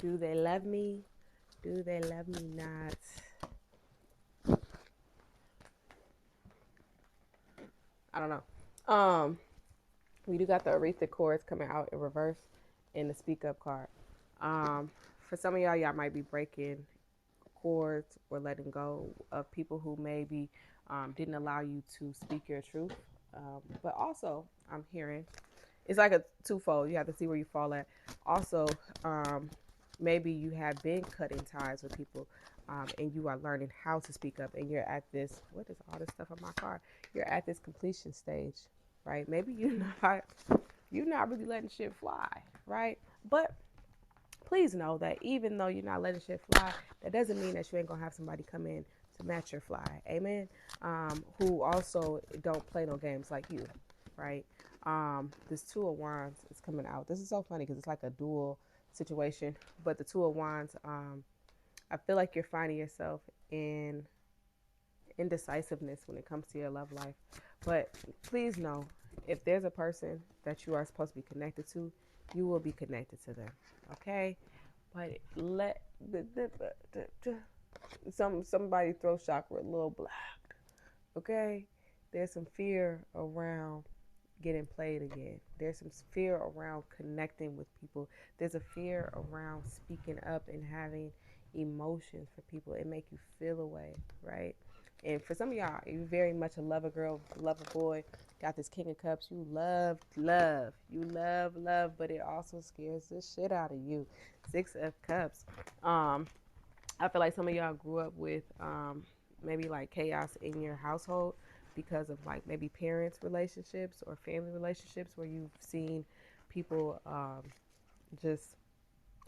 Do they love me? Do they love me not? I don't know. We do got the Aretha chords coming out in reverse in the speak up card. Um, for some of y'all might be breaking chords or letting go of people who maybe didn't allow you to speak your truth. But also, I'm hearing it's like a twofold. You have to see where you fall at. Also, maybe you have been cutting ties with people, and you are learning how to speak up, and you're at this. What is all this stuff on my card? You're at this completion stage, right? Maybe you're not really letting shit fly, right? But please know that even though you're not letting shit fly, that doesn't mean that you ain't gonna have somebody come in to match your fly. Amen. Who also don't play no games like you, right? This Two of Wands is coming out. This is so funny because it's like a dual situation. But the Two of Wands, I feel like you're finding yourself in indecisiveness when it comes to your love life. But please know, if there's a person that you are supposed to be connected to, you will be connected to them. Okay? But let somebody throw chakra a little black. Okay? There's some fear around getting played again. There's some fear around connecting with people. There's a fear around speaking up and having emotions for people. It make you feel a way, right? And for some of y'all, you're very much a lover girl, lover boy. Got this King of Cups. You love love. You love love, but it also scares the shit out of you. Six of Cups. I feel like some of y'all grew up with maybe like chaos in your household because of like maybe parents' relationships or family relationships where you've seen people just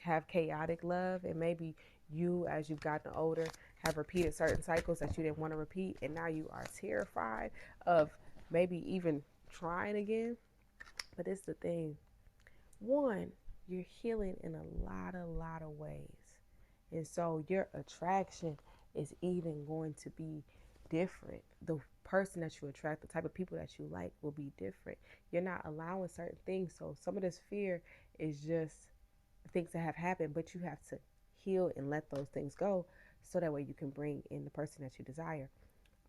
have chaotic love, and maybe you, as you've gotten older, have repeated certain cycles that you didn't want to repeat, and now you are terrified of maybe even trying again. But it's the thing, one, you're healing in a lot of ways, and so your attraction is even going to be different. The person that you attract, the type of people that you like, will be different. You're not allowing certain things, so some of this fear is just things that have happened, but you have to heal and let those things go so that way you can bring in the person that you desire.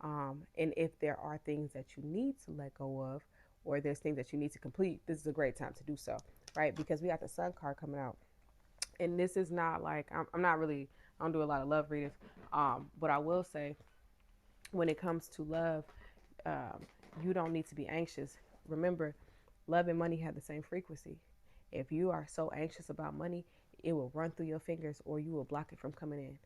And if there are things that you need to let go of, or there's things that you need to complete, this is a great time to do so, right? Because we got the Sun card coming out, and this is not like I'm not really, I don't do a lot of love readings, but I will say when it comes to love, um, you don't need to be anxious. Remember, love and money have the same frequency. If you are so anxious about money, it will run through your fingers or you will block it from coming in,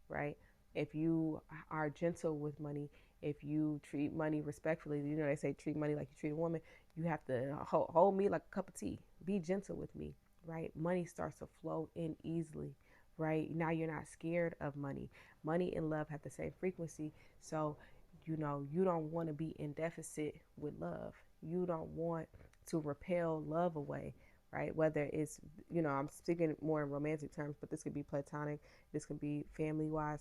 right? If you are gentle with money, if you treat money respectfully, you know, they say treat money like you treat a woman, you have to hold me like a cup of tea. Be gentle with me, right? Money starts to flow in easily, right? Now you're not scared of money. Money and love have the same frequency. So, you know, you don't want to be in deficit with love. You don't want to repel love away, right? Whether it's, you know, I'm speaking more in romantic terms, but this could be platonic, this could be family wise.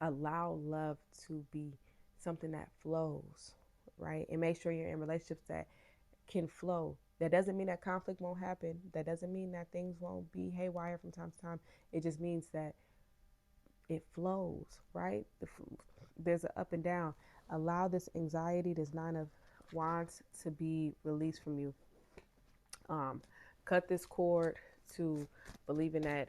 Allow love to be something that flows, right? And make sure you're in relationships that can flow. That doesn't mean that conflict won't happen. That doesn't mean that things won't be haywire from time to time. It just means that it flows, right? There's an up and down. Allow this anxiety, this Nine of Wands, to be released from you. Um, cut this cord to believing that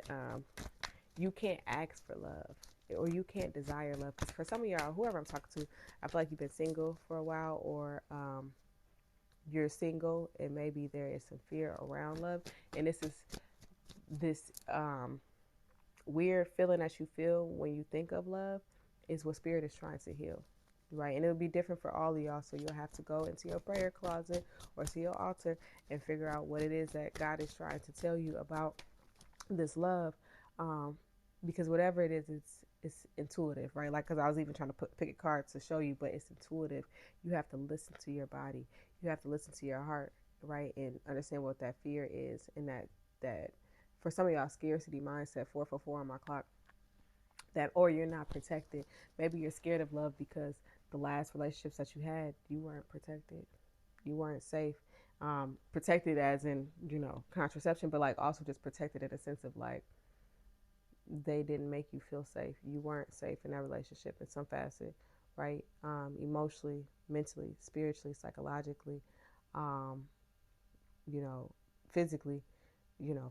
you can't ask for love or you can't desire love. Because for some of y'all, whoever I'm talking to, I feel like you've been single for a while, or you're single and maybe there is some fear around love. And this weird feeling that you feel when you think of love is what spirit is trying to heal, right? And it'll be different for all of y'all, so you'll have to go into your prayer closet or to your altar and figure out what it is that God is trying to tell you about this love, um, because whatever it is, it's intuitive, right? Like, because I was even trying to pick a card to show you, but it's intuitive. You have to listen to your body, you have to listen to your heart, right? And understand what that fear is, and that for some of y'all, scarcity mindset, 444 on my clock, that, or you're not protected. Maybe you're scared of love because the last relationships that you had, you weren't protected, you weren't safe. Protected as in, you know, contraception, but like also just protected in a sense of like they didn't make you feel safe. You weren't safe in that relationship in some facet, right? Emotionally, mentally, spiritually, psychologically, um, you know, physically.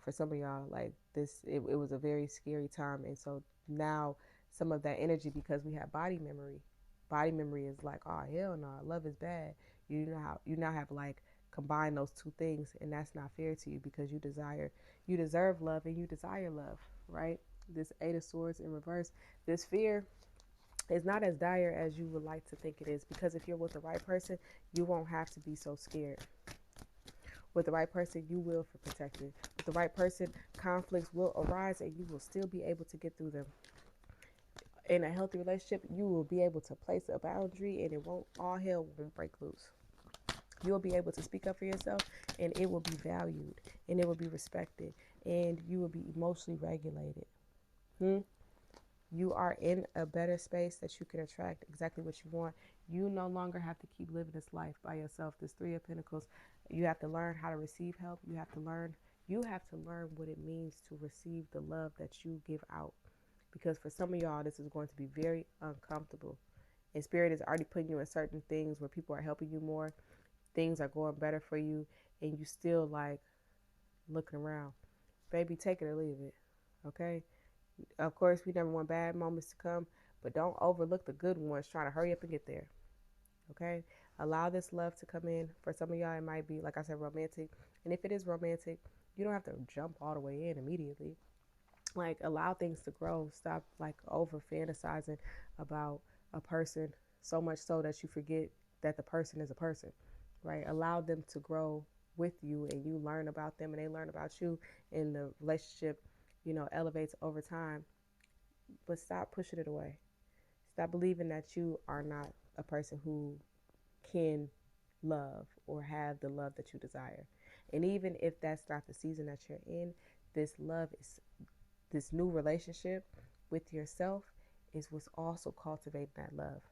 For some of y'all, like this, it was a very scary time. And so now some of that energy, because we have body memory is like, oh, hell no, love is bad. You now have like combined those two things, and that's not fair to you because you deserve love and you desire love, right? This Eight of Swords in reverse, this fear is not as dire as you would like to think it is, because if you're with the right person, you won't have to be so scared. With the right person, you will feel protected. With the right person, conflicts will arise and you will still be able to get through them. In a healthy relationship, you will be able to place a boundary and all hell won't break loose. You'll be able to speak up for yourself and it will be valued and it will be respected and you will be emotionally regulated. You are in a better space that you can attract exactly what you want. You no longer have to keep living this life by yourself. This Three of Pentacles, you have to learn how to receive help. You have to learn what it means to receive the love that you give out. Because for some of y'all, this is going to be very uncomfortable. And Spirit is already putting you in certain things where people are helping you more. Things are going better for you. And you still like looking around. Baby, take it or leave it. Okay? Of course, we never want bad moments to come, but don't overlook the good ones. Trying to hurry up and get there. Okay? Allow this love to come in. For some of y'all, it might be, like I said, romantic. And if it is romantic, you don't have to jump all the way in immediately. Like, allow things to grow. Stop, like, over fantasizing about a person so much so that you forget that the person is a person, right? Allow them to grow with you and you learn about them and they learn about you, and the relationship, elevates over time. But stop pushing it away. Stop believing that you are not a person who can love or have the love that you desire. And even if that's not the season that you're in, this new relationship with yourself is what's also cultivating that love,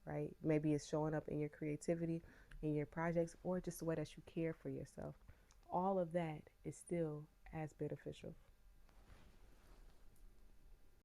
right? Maybe it's showing up in your creativity, in your projects, or just the way that you care for yourself. All of that is still as beneficial.